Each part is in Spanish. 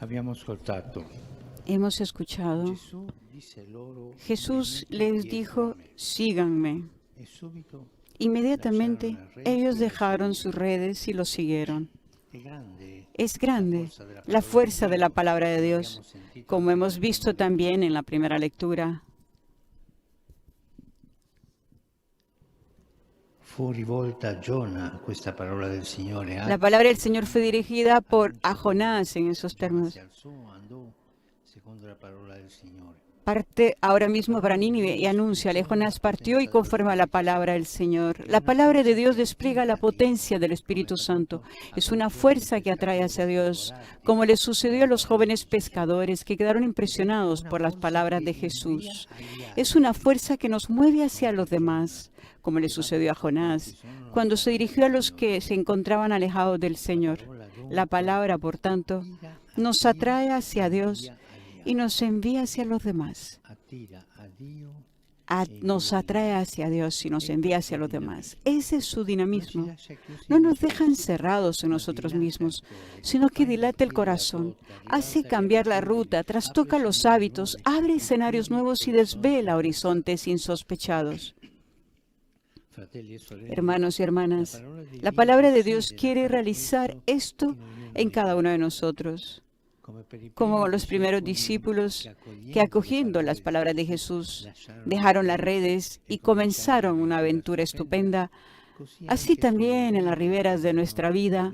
Abbiamo ascoltato. Hemos escuchado. Gesù disse loro, Jesús "Venite les dietro a dijo, me". síganme. E subito Inmediatamente lasciarono le reti ellos e lo dejaron sus seguirono. redes y lo siguieron. È grande Es la grande forza della la parola di fuerza de la Dio, palabra de come Dios, abbiamo sentito como anche hemos nel visto primo también en lettura. la primera lectura. Fu rivolta a Giona questa parola del Signore. La palabra del Señor fue dirigida a Jonás en esos Giona si términos. alzò, andò secondo la parola del Signore. Parte ahora mismo para Nínive y anúnciale. Jonás partió y conforme a la palabra del Señor. La palabra de Dios despliega la potencia del Espíritu Santo. Es una fuerza que atrae hacia Dios, como le sucedió a los jóvenes pescadores que quedaron impresionados por las palabras de Jesús. Es una fuerza que nos mueve hacia los demás, como le sucedió a Jonás, cuando se dirigió a los que se encontraban alejados del Señor. La palabra, por tanto, nos atrae hacia Dios y nos envía hacia los demás. Nos atrae hacia Dios y nos envía hacia los demás. Ese es su dinamismo. No nos deja encerrados en nosotros mismos, sino que dilata el corazón, hace cambiar la ruta, trastoca los hábitos, abre escenarios nuevos y desvela horizontes insospechados. Hermanos y hermanas, la palabra de Dios quiere realizar esto en cada uno de nosotros. Como los primeros discípulos que, acogiendo las palabras de Jesús, dejaron las redes y comenzaron una aventura estupenda, así también en las riberas de nuestra vida,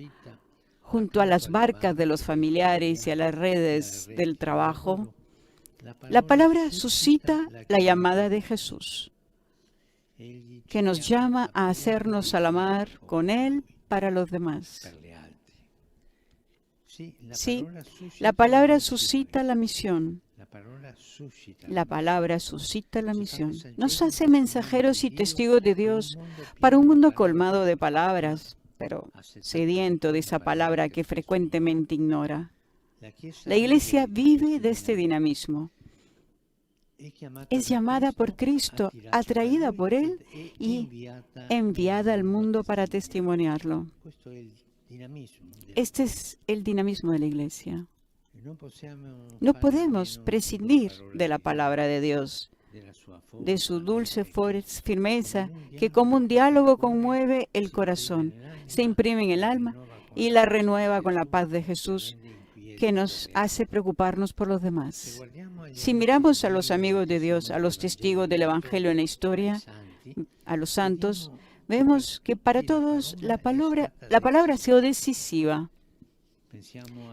junto a las barcas de los familiares y a las redes del trabajo, la palabra suscita la llamada de Jesús, que nos llama a hacernos a la mar con Él para los demás. Sí, la palabra suscita la misión. La palabra suscita la misión. Nos hace mensajeros y testigos de Dios para un mundo colmado de palabras, pero sediento de esa palabra que frecuentemente ignora. La Iglesia vive de este dinamismo. Es llamada por Cristo, atraída por Él y enviada al mundo para testimoniarlo. Este es el dinamismo de la Iglesia. No podemos prescindir de la palabra de Dios, de su dulce firmeza, que como un diálogo conmueve el corazón, se imprime en el alma y la renueva con la paz de Jesús, que nos hace preocuparnos por los demás. Si miramos a los amigos de Dios, a los testigos del Evangelio en la historia, a los santos, vemos que para todos la palabra ha sido decisiva.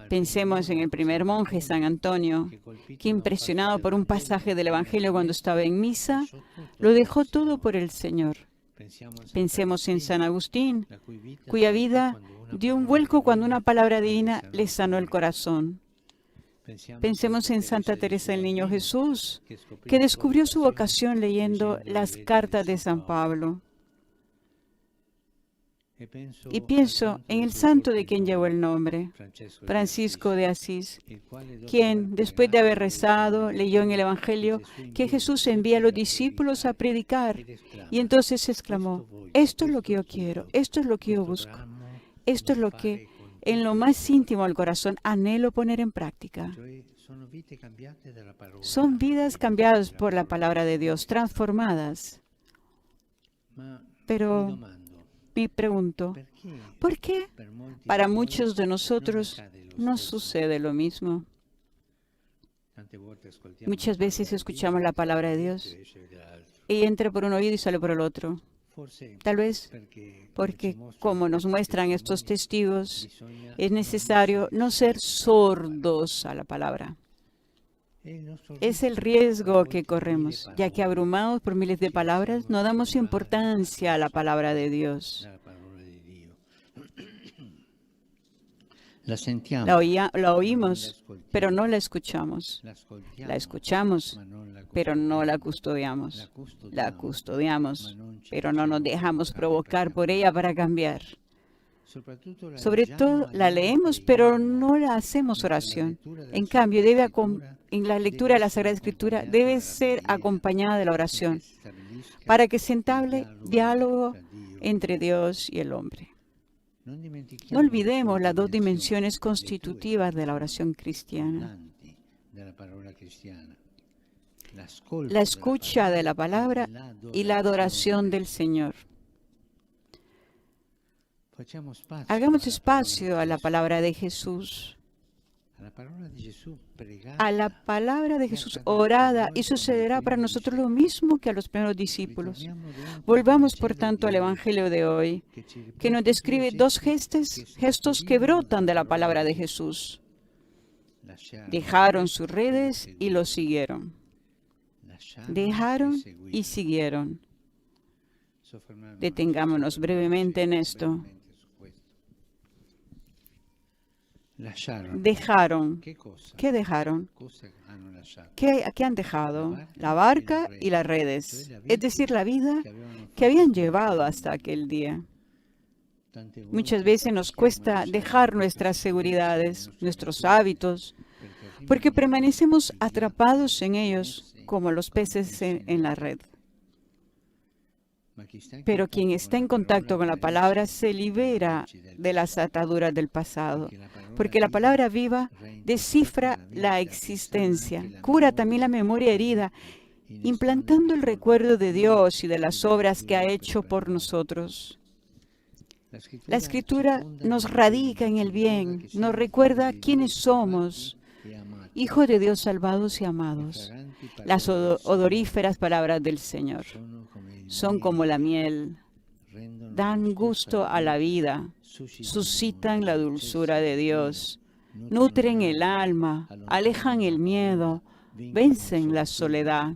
Pensemos en el primer monje, San Antonio, que impresionado por un pasaje del Evangelio cuando estaba en misa, lo dejó todo por el Señor. Pensemos en San Agustín, cuya vida dio un vuelco cuando una palabra divina le sanó el corazón. Pensemos en Santa Teresa del Niño Jesús, que descubrió su vocación leyendo las cartas de San Pablo. Y pienso en el santo de quien llevó el nombre, Francisco de Asís, quien, después de haber rezado, leyó en el Evangelio que Jesús envía a los discípulos a predicar. Y entonces exclamó, esto es lo que yo quiero, esto es lo que yo busco, esto es lo que en lo más íntimo del corazón anhelo poner en práctica. Son vidas cambiadas por la palabra de Dios, transformadas. Pero me pregunto, ¿por qué para muchos de nosotros no sucede lo mismo? Muchas veces escuchamos la palabra de Dios y entra por un oído y sale por el otro. Tal vez porque, como nos muestran estos testigos, es necesario no ser sordos a la palabra. Es el riesgo que corremos, ya que abrumados por miles de palabras, no damos importancia a la palabra de Dios. La oímos, pero no la escuchamos. La escuchamos, pero no la custodiamos. La custodiamos, pero no nos dejamos provocar por ella para cambiar. Sobre todo, la leemos, pero no la hacemos oración. En cambio, en la lectura de la Sagrada Escritura debe ser acompañada de la oración, para que se entable diálogo entre Dios y el hombre. No olvidemos las dos dimensiones constitutivas de la oración cristiana: la escucha de la palabra y la adoración del Señor. Hagamos espacio a la palabra de Jesús. A la palabra de Jesús orada, y sucederá para nosotros lo mismo que a los primeros discípulos. Volvamos, por tanto, al Evangelio de hoy, que nos describe dos gestos que brotan de la palabra de Jesús. Dejaron sus redes y lo siguieron. Dejaron y siguieron. Detengámonos brevemente en esto. Dejaron. ¿Qué dejaron? ¿Qué han dejado? La barca y las redes, es decir, la vida que habían llevado hasta aquel día. Muchas veces nos cuesta dejar nuestras seguridades, nuestros hábitos, porque permanecemos atrapados en ellos como los peces en la red. Pero quien está en contacto con la palabra se libera de las ataduras del pasado, porque la palabra viva descifra la existencia, cura también la memoria herida, implantando el recuerdo de Dios y de las obras que ha hecho por nosotros. La Escritura nos radica en el bien, nos recuerda quiénes somos, hijos de Dios salvados y amados. Las odoríferas palabras del Señor son como la miel, dan gusto a la vida, suscitan la dulzura de Dios, nutren el alma, alejan el miedo, vencen la soledad.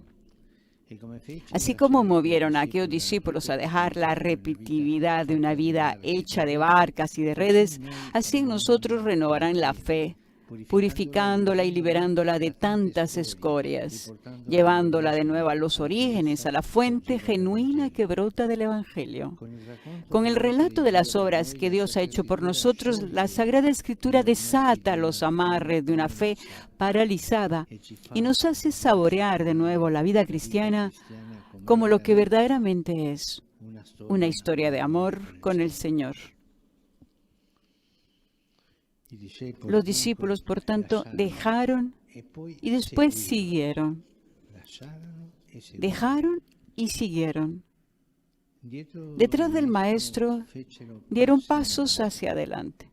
Así como movieron a aquellos discípulos a dejar la repetitividad de una vida hecha de barcas y de redes, así en nosotros renovarán la fe, purificándola y liberándola de tantas escorias, llevándola de nuevo a los orígenes, a la fuente genuina que brota del Evangelio. Con el relato de las obras que Dios ha hecho por nosotros, la Sagrada Escritura desata los amarres de una fe paralizada y nos hace saborear de nuevo la vida cristiana como lo que verdaderamente es, una historia de amor con el Señor. Los discípulos, por tanto, dejaron y después siguieron. Dejaron y siguieron. Detrás del Maestro dieron pasos hacia adelante.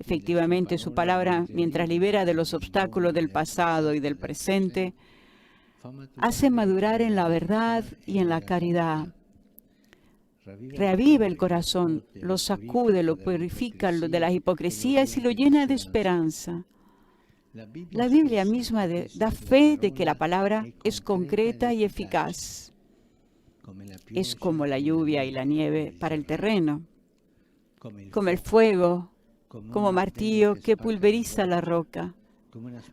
Efectivamente, su palabra, mientras libera de los obstáculos del pasado y del presente, hace madurar en la verdad y en la caridad. Reaviva el corazón, lo sacude, lo purifica de las hipocresías y lo llena de esperanza. La Biblia misma da fe de que la palabra es concreta y eficaz. Es como la lluvia y la nieve para el terreno, como el fuego, como martillo que pulveriza la roca,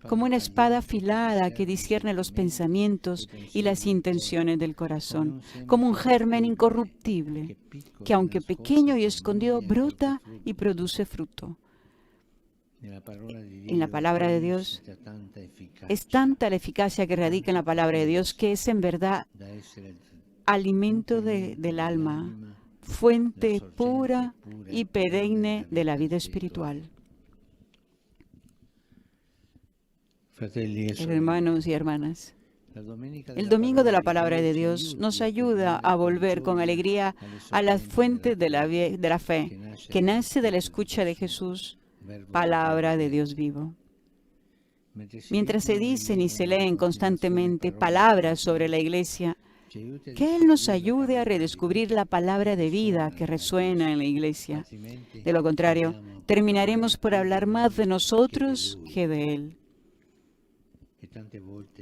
como una espada afilada que discierne los pensamientos y las intenciones del corazón, como un germen incorruptible, que aunque pequeño y escondido, brota y produce fruto. En la palabra de Dios es tanta la eficacia que radica en la palabra de Dios que es en verdad alimento del alma, fuente pura y perenne de la vida espiritual. Hermanos y hermanas, el domingo de la palabra de Dios nos ayuda a volver con alegría a las fuentes de la fe, que nace de la escucha de Jesús, palabra de Dios vivo. Mientras se dicen y se leen constantemente palabras sobre la Iglesia, que Él nos ayude a redescubrir la palabra de vida que resuena en la Iglesia. De lo contrario, terminaremos por hablar más de nosotros que de Él.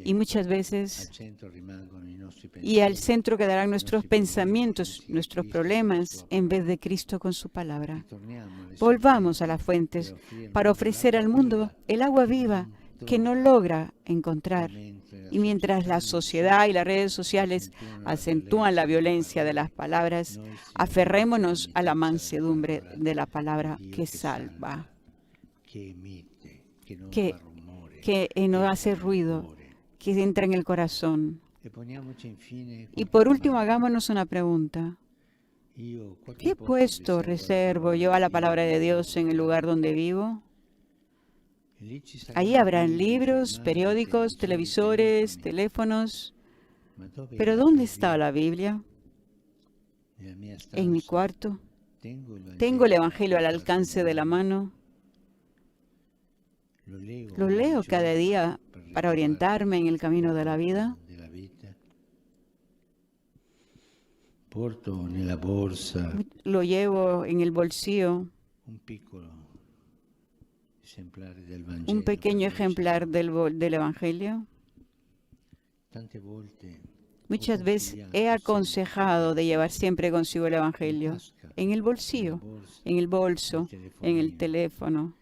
Y muchas veces, y al centro quedarán nuestros pensamientos, nuestros problemas, en vez de Cristo con su palabra. Volvamos a las fuentes para ofrecer al mundo el agua viva que no logra encontrar. Y mientras la sociedad y las redes sociales acentúan la violencia de las palabras, aferrémonos a la mansedumbre de la palabra que salva, que no hace ruido, que entra en el corazón. Y por último, hagámonos una pregunta. ¿Qué puesto reservo yo a la palabra de Dios en el lugar donde vivo? Ahí habrán libros, periódicos, televisores, teléfonos. Pero ¿dónde está la Biblia? En mi cuarto. Tengo el Evangelio al alcance de la mano. Lo leo cada día para orientarme en el camino de la vida. Lo llevo en el bolsillo, un pequeño ejemplar del Evangelio. Muchas veces he aconsejado de llevar siempre consigo el Evangelio, en el bolsillo, en el bolso, en el teléfono.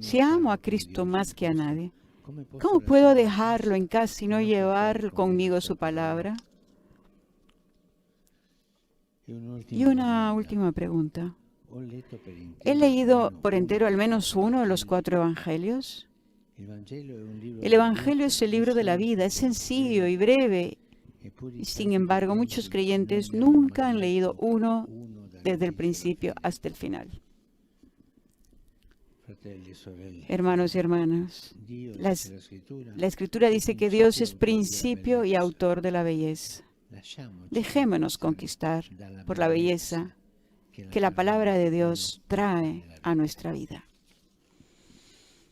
Si amo a Cristo más que a nadie, ¿cómo puedo dejarlo en casa y no llevar conmigo su palabra? Y una última pregunta. ¿He leído por entero al menos uno de los 4 evangelios? El Evangelio es el libro de la vida, es sencillo y breve. Y sin embargo, muchos creyentes nunca han leído uno desde el principio hasta el final. Hermanos y hermanas, la Escritura dice que Dios es principio y autor de la belleza. Dejémonos conquistar por la belleza que la palabra de Dios trae a nuestra vida.